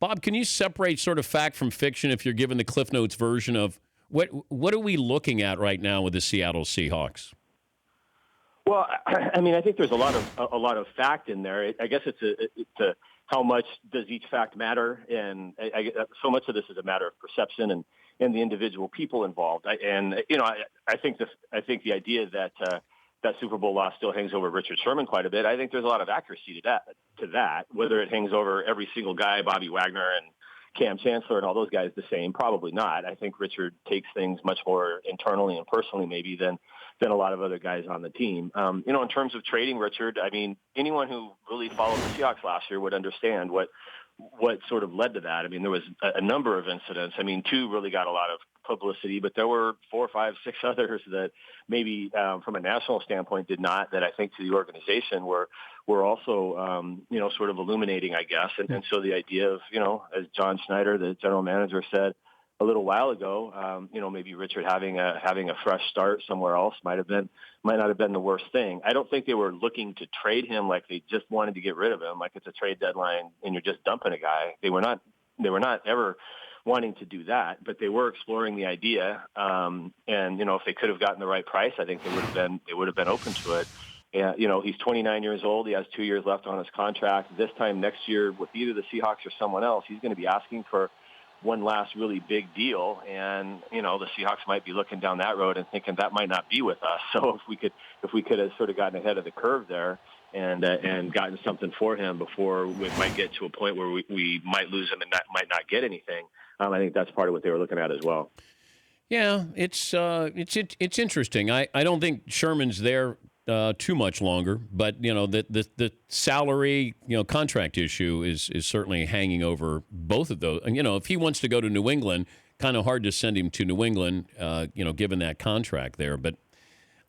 Bob, can you separate sort of fact from fiction if you're given the Cliff Notes version of what are we looking at right now with the Seattle Seahawks? Well, I mean, I think there's a lot of fact in there. I guess it's a how much does each fact matter, and so much of this is a matter of perception and the individual people involved. I think the idea that that Super Bowl loss still hangs over Richard Sherman quite a bit. I think there's a lot of accuracy to that. Whether it hangs over every single guy, Bobby Wagner and Cam Chancellor and all those guys the same, probably not. I think Richard takes things much more internally and personally maybe than a lot of other guys on the team. In terms of trading Richard, I mean, anyone who really followed the Seahawks last year would understand what sort of led to that. I mean, there was a number of incidents. I mean, 2 really got a lot of publicity, but there were 4, 5, 6 others that maybe from a national standpoint did not, that I think to the organization were also, sort of illuminating, I guess. And so the idea of, as John Schneider, the general manager, said a little while ago, maybe Richard having a fresh start somewhere else might not have been the worst thing. I don't think they were looking to trade him like they just wanted to get rid of him, like it's a trade deadline and you're just dumping a guy. They were not ever wanting to do that, but they were exploring the idea. And if they could have gotten the right price, I think they would have been open to it. And, he's 29 years old. He has 2 years left on his contract. This time next year, with either the Seahawks or someone else, he's going to be asking for one last really big deal. And, the Seahawks might be looking down that road and thinking that might not be with us. So if we could have sort of gotten ahead of the curve there and gotten something for him before we might get to a point where we might lose him and might not get anything, I think that's part of what they were looking at as well. Yeah, it's interesting. I don't think Sherman's there too much longer, but the salary contract issue is certainly hanging over both of those. And if he wants to go to New England, kind of hard to send him to New England, given that contract there. But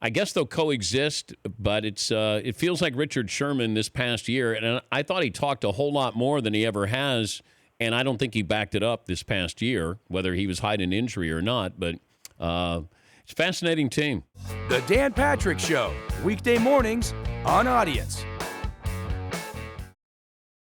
I guess they'll coexist. But it feels like Richard Sherman this past year, and I thought he talked a whole lot more than he ever has. And I don't think he backed it up this past year, whether he was hiding injury or not. But it's a fascinating team. The Dan Patrick Show, weekday mornings on Audience.